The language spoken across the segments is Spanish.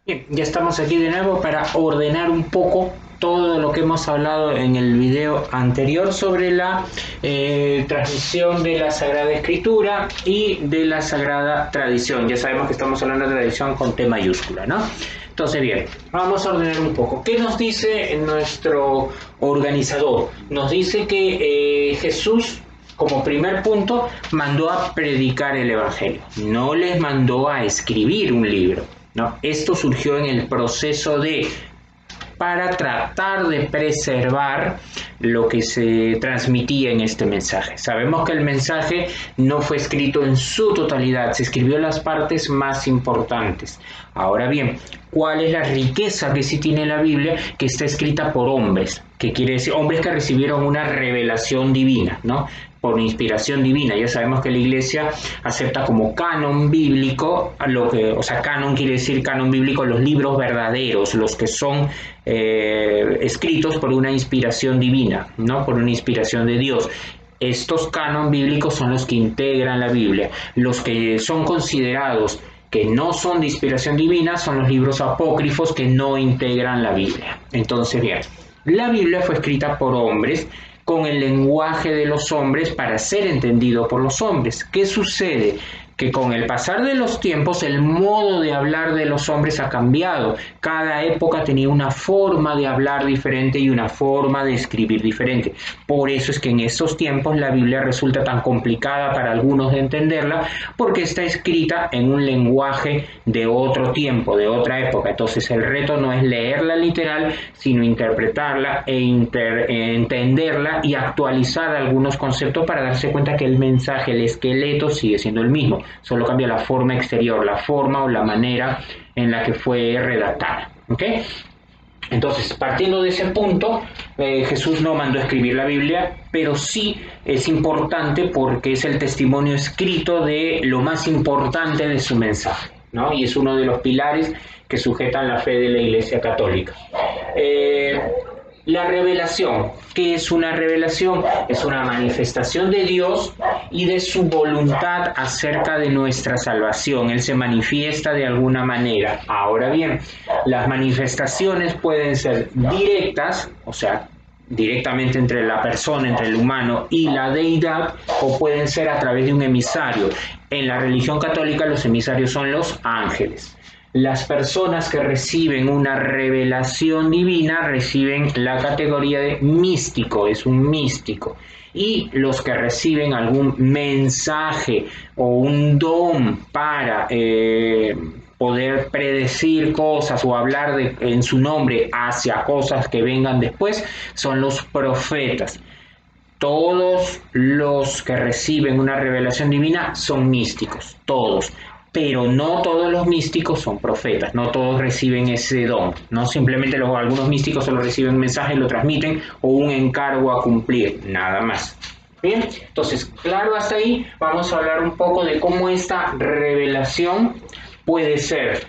Bien, ya estamos aquí de nuevo para ordenar un poco todo lo que hemos hablado en el video anterior sobre la transmisión de la Sagrada Escritura y de la Sagrada Tradición. Ya sabemos que estamos hablando de tradición con T mayúscula, ¿no? Entonces, bien, vamos a ordenar un poco. ¿Qué nos dice nuestro organizador? Nos dice que Jesús, como primer punto, mandó a predicar el Evangelio. No les mandó a escribir un libro. ¿No? Esto surgió en el proceso para tratar de preservar lo que se transmitía en este mensaje. Sabemos que el mensaje no fue escrito en su totalidad, se escribió las partes más importantes. Ahora bien, ¿cuál es la riqueza que sí tiene la Biblia? Que está escrita por hombres, que quiere decir hombres que recibieron una revelación divina, ¿no? Por inspiración divina. Ya sabemos que la Iglesia acepta como canon bíblico, canon quiere decir canon bíblico, los libros verdaderos, los que son escritos por una inspiración divina, ¿no? Por una inspiración de Dios. Estos canon bíblicos son los que integran la Biblia. Los que son considerados que no son de inspiración divina son los libros apócrifos que no integran la Biblia. Entonces, bien, la Biblia fue escrita por hombres con el lenguaje de los hombres para ser entendido por los hombres. ¿Qué sucede? Que con el pasar de los tiempos el modo de hablar de los hombres ha cambiado. Cada época tenía una forma de hablar diferente y una forma de escribir diferente. Por eso es que en estos tiempos la Biblia resulta tan complicada para algunos de entenderla, porque está escrita en un lenguaje de otro tiempo, de otra época. Entonces el reto no es leerla literal, sino interpretarla entenderla y actualizar algunos conceptos para darse cuenta que el mensaje, el esqueleto sigue siendo el mismo. Solo cambia la forma exterior, la forma o la manera en la que fue redactada. ¿Ok? Entonces, partiendo de ese punto, Jesús no mandó a escribir la Biblia, pero sí es importante porque es el testimonio escrito de lo más importante de su mensaje, ¿no? Y es uno de los pilares que sujetan la fe de la Iglesia Católica. La revelación. ¿Qué es una revelación? Es una manifestación de Dios y de su voluntad acerca de nuestra salvación. Él se manifiesta de alguna manera. Ahora bien, las manifestaciones pueden ser directas, o sea, directamente entre la persona, entre el humano y la deidad, o pueden ser a través de un emisario. En la religión católica los emisarios son los ángeles. Las personas que reciben una revelación divina reciben la categoría de místico, es un místico. Y los que reciben algún mensaje o un don para poder predecir cosas o hablar en su nombre hacia cosas que vengan después son los profetas. Todos los que reciben una revelación divina son místicos, todos. Pero no todos los místicos son profetas, no todos reciben ese don, no simplemente algunos místicos solo reciben un mensaje y lo transmiten o un encargo a cumplir, nada más. Bien, entonces, claro, hasta ahí vamos a hablar un poco de cómo esta revelación puede ser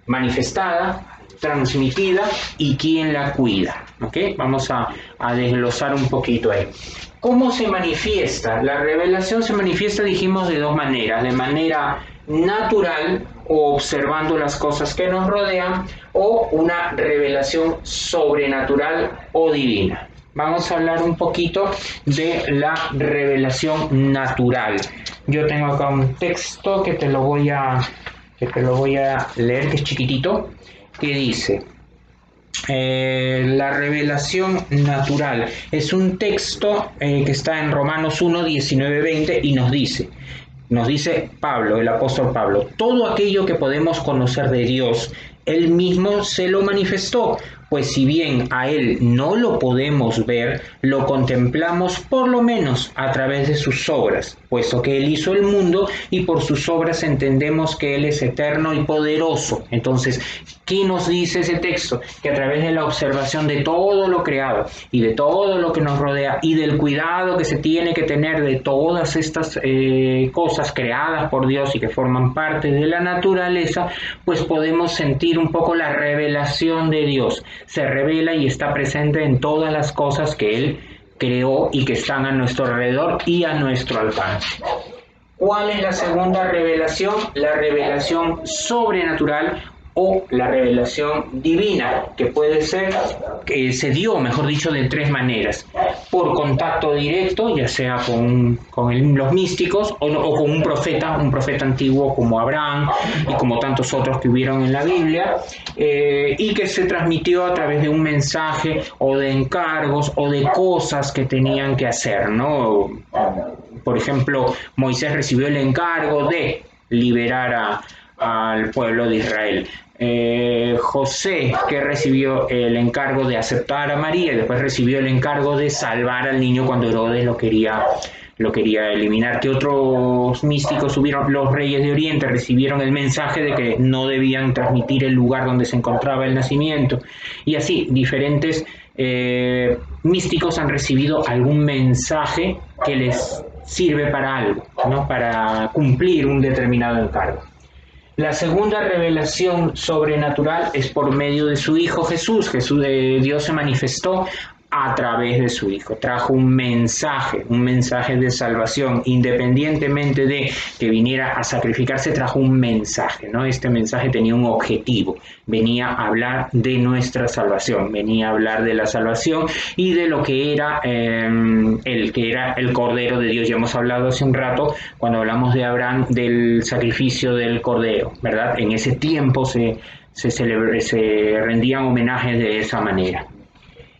manifestada, transmitida y quién la cuida. ¿Okay? Vamos a desglosar un poquito ahí. ¿Cómo se manifiesta? La revelación se manifiesta, dijimos, de dos maneras. De manera natural, o observando las cosas que nos rodean, o una revelación sobrenatural o divina. Vamos a hablar un poquito de la revelación natural. Yo tengo acá un texto que te lo voy a leer, que es chiquitito, que dice: la revelación natural. Es un texto que está en Romanos 1, 19, 20 y nos dice Pablo, el apóstol Pablo: todo aquello que podemos conocer de Dios, Él mismo se lo manifestó, pues si bien a Él no lo podemos ver, lo contemplamos por lo menos a través de sus obras, puesto que Él hizo el mundo y por sus obras entendemos que Él es eterno y poderoso. Entonces, ¿qué nos dice ese texto? Que a través de la observación de todo lo creado y de todo lo que nos rodea y del cuidado que se tiene que tener de todas estas cosas creadas por Dios y que forman parte de la naturaleza, pues podemos sentir un poco la revelación de Dios. Se revela y está presente en todas las cosas que Él creó y que están a nuestro alrededor y a nuestro alcance. ¿Cuál es la segunda revelación? La revelación sobrenatural o la revelación divina, que puede ser, que se dio, mejor dicho, de tres maneras: por contacto directo, ya sea con los místicos o con un profeta antiguo como Abraham y como tantos otros que hubieron en la Biblia, y que se transmitió a través de un mensaje o de encargos o de cosas que tenían que hacer, ¿no? Por ejemplo, Moisés recibió el encargo de liberar al pueblo de Israel. José, que recibió el encargo de aceptar a María, y después recibió el encargo de salvar al niño cuando Herodes lo quería eliminar. Que otros místicos hubieron, los reyes de Oriente recibieron el mensaje de que no debían transmitir el lugar donde se encontraba el nacimiento, y así diferentes místicos han recibido algún mensaje que les sirve para algo, ¿no? Para cumplir un determinado encargo. La segunda revelación sobrenatural es por medio de su Hijo Jesús. Dios se manifestó a través de su Hijo, trajo un mensaje de salvación, independientemente de que viniera a sacrificarse, trajo un mensaje, ¿no? Este mensaje tenía un objetivo, venía a hablar de nuestra salvación, venía a hablar de la salvación y de lo que era el Cordero de Dios. Ya hemos hablado hace un rato, cuando hablamos de Abraham, del sacrificio del Cordero, ¿verdad? En ese tiempo se rendían homenajes de esa manera.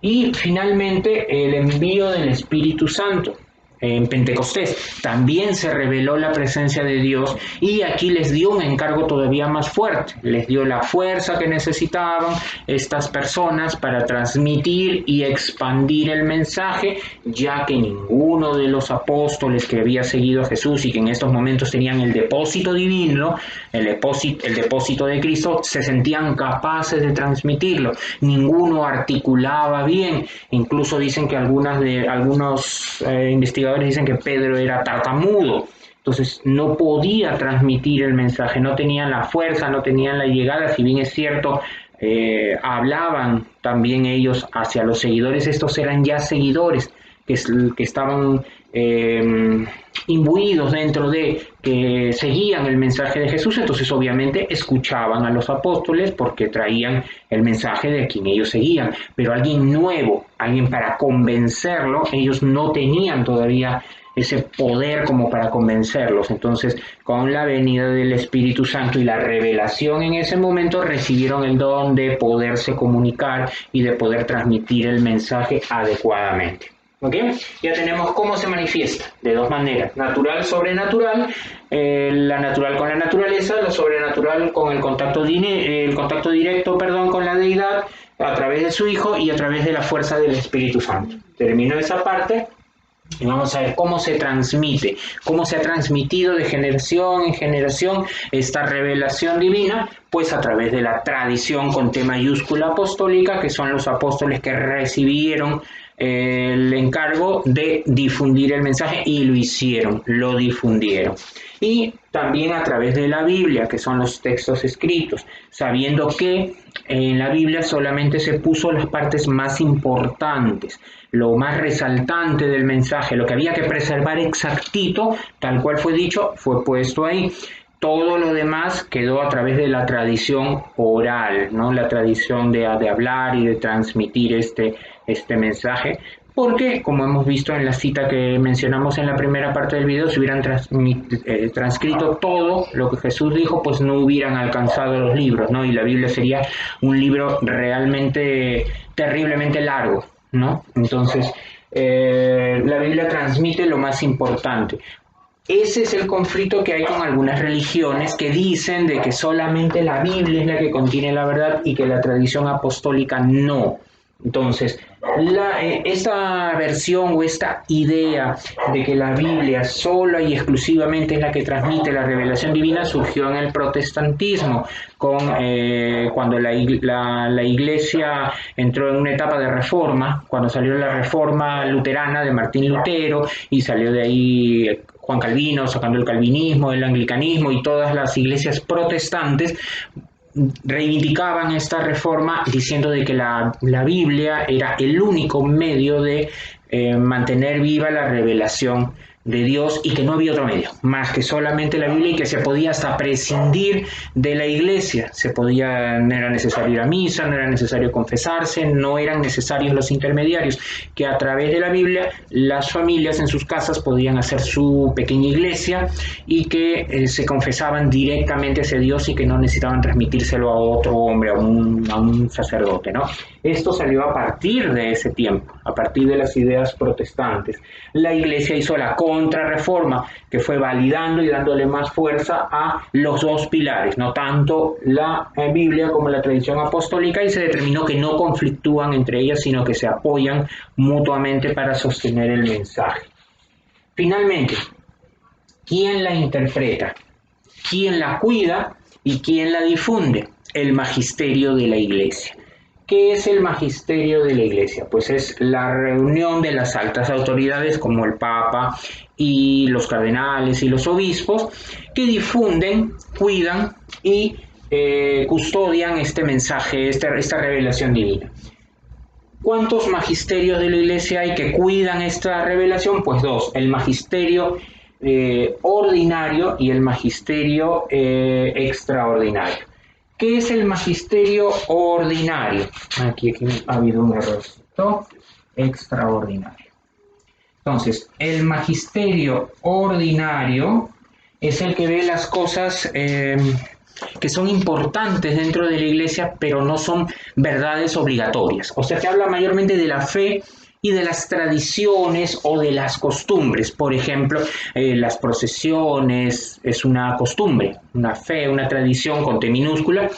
Y finalmente el envío del Espíritu Santo. En Pentecostés también se reveló la presencia de Dios, y aquí les dio un encargo todavía más fuerte, les dio la fuerza que necesitaban estas personas para transmitir y expandir el mensaje, ya que ninguno de los apóstoles que había seguido a Jesús y que en estos momentos tenían el depósito divino, el depósito de Cristo, se sentían capaces de transmitirlo. Ninguno articulaba bien, incluso dicen que algunos investigadores dicen que Pedro era tartamudo, entonces no podía transmitir el mensaje, no tenían la fuerza, no tenían la llegada. Si bien es cierto, hablaban también ellos hacia los seguidores, estos eran ya seguidores que estaban imbuidos dentro de, que seguían el mensaje de Jesús, entonces obviamente escuchaban a los apóstoles porque traían el mensaje de quien ellos seguían, pero alguien nuevo, alguien para convencerlo, ellos no tenían todavía ese poder como para convencerlos. Entonces, con la venida del Espíritu Santo y la revelación en ese momento, recibieron el don de poderse comunicar y de poder transmitir el mensaje adecuadamente. ¿Okay? Ya tenemos cómo se manifiesta, de dos maneras: natural, sobrenatural, la natural con la naturaleza, la sobrenatural con el contacto directo con la deidad a través de su Hijo y a través de la fuerza del Espíritu Santo. Termino esa parte y vamos a ver cómo se transmite, cómo se ha transmitido de generación en generación esta revelación divina, pues a través de la tradición con T mayúscula apostólica, que son los apóstoles que recibieron el encargo de difundir el mensaje y lo hicieron, lo difundieron. Y también a través de la Biblia, que son los textos escritos, sabiendo que en la Biblia solamente se puso las partes más importantes, lo más resaltante del mensaje, lo que había que preservar exactito, tal cual fue dicho, fue puesto ahí. Todo lo demás quedó a través de la tradición oral, ¿no? La tradición de hablar y de transmitir este mensaje, porque, como hemos visto en la cita que mencionamos en la primera parte del video, si hubieran transcrito todo lo que Jesús dijo, pues no hubieran alcanzado los libros, ¿no? Y la Biblia sería un libro realmente terriblemente largo, ¿no? Entonces, la Biblia transmite lo más importante. Ese es el conflicto que hay con algunas religiones que dicen de que solamente la Biblia es la que contiene la verdad y que la tradición apostólica no. Entonces, esta versión o esta idea de que la Biblia sola y exclusivamente es la que transmite la revelación divina surgió en el protestantismo, cuando la Iglesia entró en una etapa de reforma, cuando salió la reforma luterana de Martín Lutero y salió de ahí Juan Calvino, sacando el calvinismo, el anglicanismo, y todas las iglesias protestantes reivindicaban esta reforma diciendo de que la Biblia era el único medio de mantener viva la revelación de Dios y que no había otro medio más que solamente la Biblia y que se podía hasta prescindir de la iglesia, no era necesario ir a misa, no era necesario confesarse, no eran necesarios los intermediarios, que a través de la Biblia las familias en sus casas podían hacer su pequeña iglesia y que se confesaban directamente hacia Dios y que no necesitaban transmitírselo a otro hombre, a un sacerdote, ¿no? Esto salió a partir de ese tiempo, a partir de las ideas protestantes. La iglesia hizo la contrarreforma, que fue validando y dándole más fuerza a los dos pilares, no tanto la Biblia como la tradición apostólica, y se determinó que no conflictúan entre ellas, sino que se apoyan mutuamente para sostener el mensaje. Finalmente, ¿quién la interpreta? ¿Quién la cuida y quién la difunde? El magisterio de la iglesia. ¿Qué es el magisterio de la iglesia? Pues es la reunión de las altas autoridades como el Papa y los cardenales y los obispos que difunden, cuidan y custodian este mensaje, esta revelación divina. ¿Cuántos magisterios de la iglesia hay que cuidan esta revelación? Pues dos, el magisterio ordinario y el magisterio extraordinario. ¿Qué es el magisterio ordinario? Aquí ha habido un errorcito. Extraordinario. Entonces, el magisterio ordinario es el que ve las cosas que son importantes dentro de la iglesia, pero no son verdades obligatorias. O sea, que habla mayormente de la fe y de las tradiciones o de las costumbres. Por ejemplo, las procesiones es una costumbre, una fe, una tradición con T minúscula,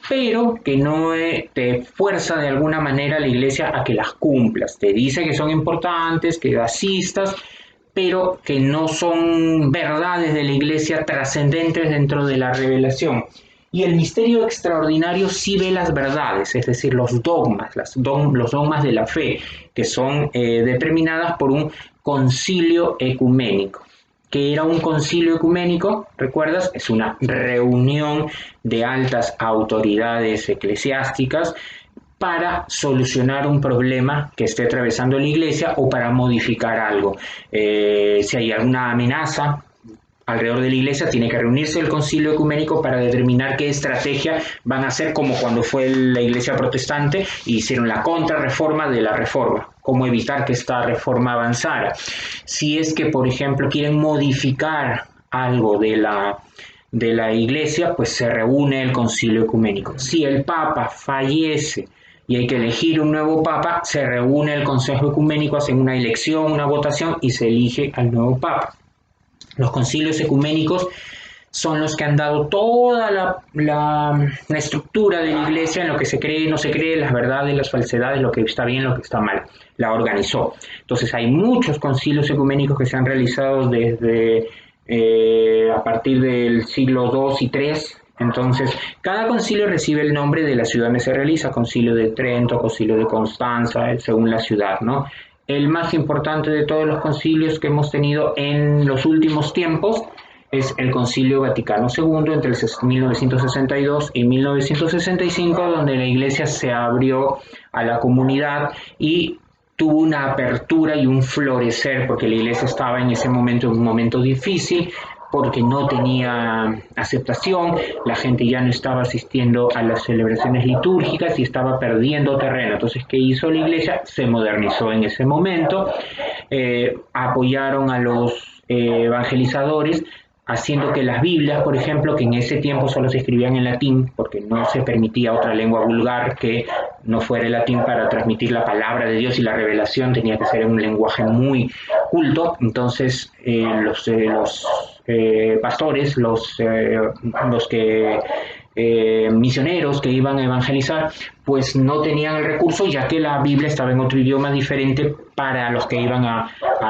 pero que no te fuerza de alguna manera a la iglesia a que las cumplas. Te dice que son importantes, que asistas, pero que no son verdades de la iglesia trascendentes dentro de la revelación. Y el misterio extraordinario sí ve las verdades, es decir, los dogmas, los dogmas de la fe, que son determinadas por un concilio ecuménico. ¿Qué era un concilio ecuménico? ¿Recuerdas? Es una reunión de altas autoridades eclesiásticas para solucionar un problema que esté atravesando la iglesia o para modificar algo. Si hay alguna amenaza alrededor de la iglesia, tiene que reunirse el concilio ecuménico para determinar qué estrategia van a hacer, como cuando fue la iglesia protestante y hicieron la contrarreforma de la reforma, cómo evitar que esta reforma avanzara. Si es que, por ejemplo, quieren modificar algo de la iglesia, pues se reúne el concilio ecuménico. Si el papa fallece y hay que elegir un nuevo papa, se reúne el consejo ecuménico, hacen una elección, una votación y se elige al nuevo papa. Los concilios ecuménicos son los que han dado toda la estructura de la iglesia en lo que se cree y no se cree, las verdades, las falsedades, lo que está bien, lo que está mal. La organizó. Entonces hay muchos concilios ecuménicos que se han realizado desde a partir del siglo II y III. Entonces, cada concilio recibe el nombre de la ciudad donde se realiza, concilio de Trento, concilio de Constanza, según la ciudad, ¿no? El más importante de todos los concilios que hemos tenido en los últimos tiempos es el Concilio Vaticano II entre 1962 y 1965, donde la iglesia se abrió a la comunidad y tuvo una apertura y un florecer, porque la iglesia estaba en ese momento en un momento difícil, porque no tenía aceptación, la gente ya no estaba asistiendo a las celebraciones litúrgicas y estaba perdiendo terreno. Entonces, ¿qué hizo la iglesia? Se modernizó en ese momento, apoyaron a los evangelizadores, haciendo que las Biblias, por ejemplo, que en ese tiempo solo se escribían en latín, porque no se permitía otra lengua vulgar que no fuera el latín para transmitir la palabra de Dios, y la revelación tenía que ser en un lenguaje muy culto. Entonces los pastores, los misioneros que iban a evangelizar, pues no tenían el recurso, ya que la Biblia estaba en otro idioma diferente para los que iban a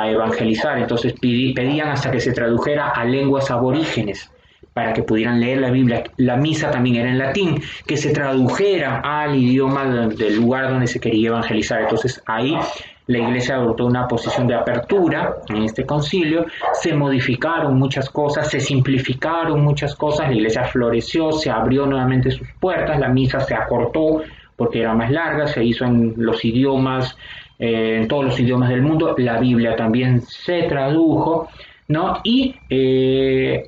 evangelizar. Entonces pedían hasta que se tradujera a lenguas aborígenes para que pudieran leer la Biblia. La misa también era en latín, que se tradujera al idioma del lugar donde se quería evangelizar. Entonces ahí la iglesia adoptó una posición de apertura en este concilio, se modificaron muchas cosas, se simplificaron muchas cosas, la iglesia floreció, se abrió nuevamente sus puertas, la misa se acortó porque era más larga, se hizo en los idiomas en todos los idiomas del mundo. La Biblia también se tradujo, ¿no? Y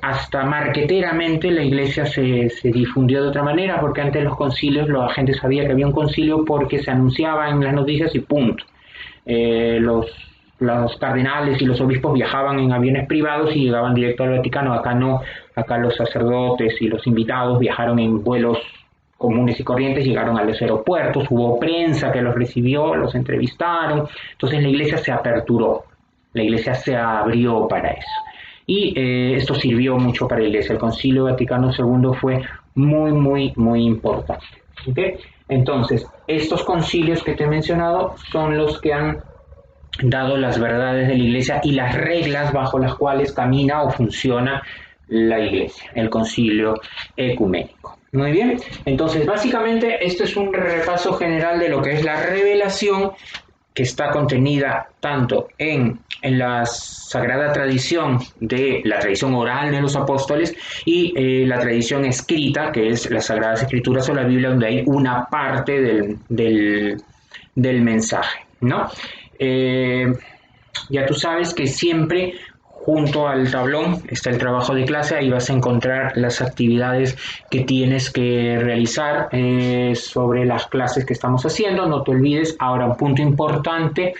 hasta marqueteramente la iglesia se difundió de otra manera, porque antes los concilios, la gente sabía que había un concilio porque se anunciaba en las noticias y punto. Los cardenales y los obispos viajaban en aviones privados y llegaban directo al Vaticano. Acá no, acá los sacerdotes y los invitados viajaron en vuelos comunes y corrientes, llegaron a los aeropuertos, hubo prensa que los recibió, los entrevistaron. Entonces la iglesia se aperturó, la iglesia se abrió para eso. Y esto sirvió mucho para la iglesia. El Concilio Vaticano II fue muy importante. ¿Okay? Entonces, estos concilios que te he mencionado son los que han dado las verdades de la iglesia y las reglas bajo las cuales camina o funciona la iglesia, el concilio ecuménico. Muy bien, entonces básicamente esto es un repaso general de lo que es la revelación, que está contenida tanto en la sagrada tradición de la tradición oral de los apóstoles y la tradición escrita, que es las Sagradas Escrituras o la Biblia, donde hay una parte del mensaje, ¿no? Ya tú sabes que siempre junto al tablón está el trabajo de clase, ahí vas a encontrar las actividades que tienes que realizar sobre las clases que estamos haciendo. No te olvides, ahora un punto importante,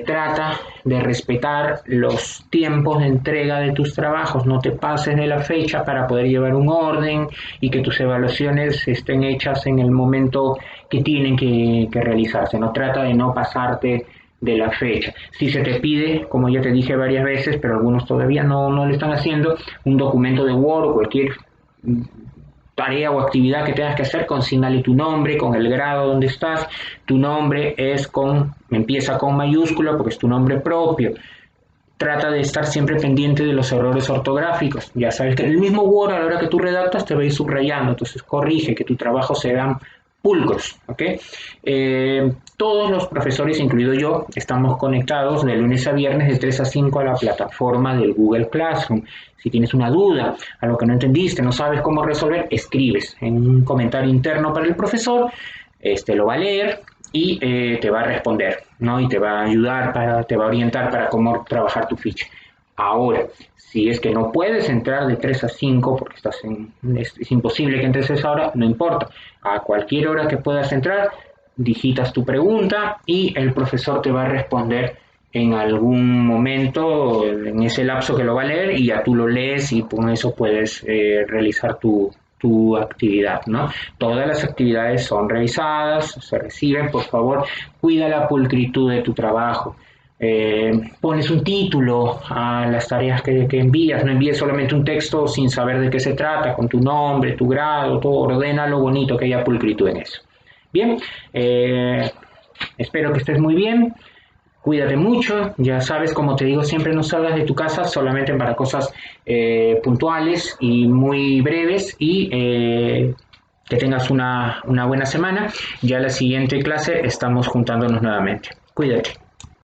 trata de respetar los tiempos de entrega de tus trabajos, no te pases de la fecha para poder llevar un orden y que tus evaluaciones estén hechas en el momento que tienen que realizarse. No trata de no pasarte de la fecha. Si se te pide, como ya te dije varias veces, pero algunos todavía no lo están haciendo, un documento de Word o cualquier tarea o actividad que tengas que hacer, consignale tu nombre con el grado donde estás. Tu nombre empieza con mayúscula porque es tu nombre propio. Trata de estar siempre pendiente de los errores ortográficos. Ya sabes que en el mismo Word, a la hora que tú redactas, te va a ir subrayando, entonces corrige, que tu trabajo se vean pulcros, ¿ok? Todos los profesores, incluido yo, estamos conectados de lunes a viernes de 3 a 5 a la plataforma del Google Classroom. Si tienes una duda, algo que no entendiste, no sabes cómo resolver, escribes en un comentario interno para el profesor, lo va a leer y te va a responder, ¿no? Y te va a ayudar, te va a orientar para cómo trabajar tu ficha. Ahora, si es que no puedes entrar de 3 a 5 porque es imposible que entres a esa hora, no importa. A cualquier hora que puedas entrar, digitas tu pregunta y el profesor te va a responder en algún momento, en ese lapso que lo va a leer, y ya tú lo lees y con eso puedes realizar tu actividad, ¿no? Todas las actividades son revisadas, se reciben, por favor, cuida la pulcritud de tu trabajo. Pones un título a las tareas que envías, no envíes solamente un texto sin saber de qué se trata, con tu nombre, tu grado, todo, ordena lo bonito, que haya pulcritud en eso. Bien, espero que estés muy bien, cuídate mucho, ya sabes, como te digo, siempre no salgas de tu casa solamente para cosas puntuales y muy breves, y que tengas una buena semana. Ya la siguiente clase estamos juntándonos nuevamente. Cuídate.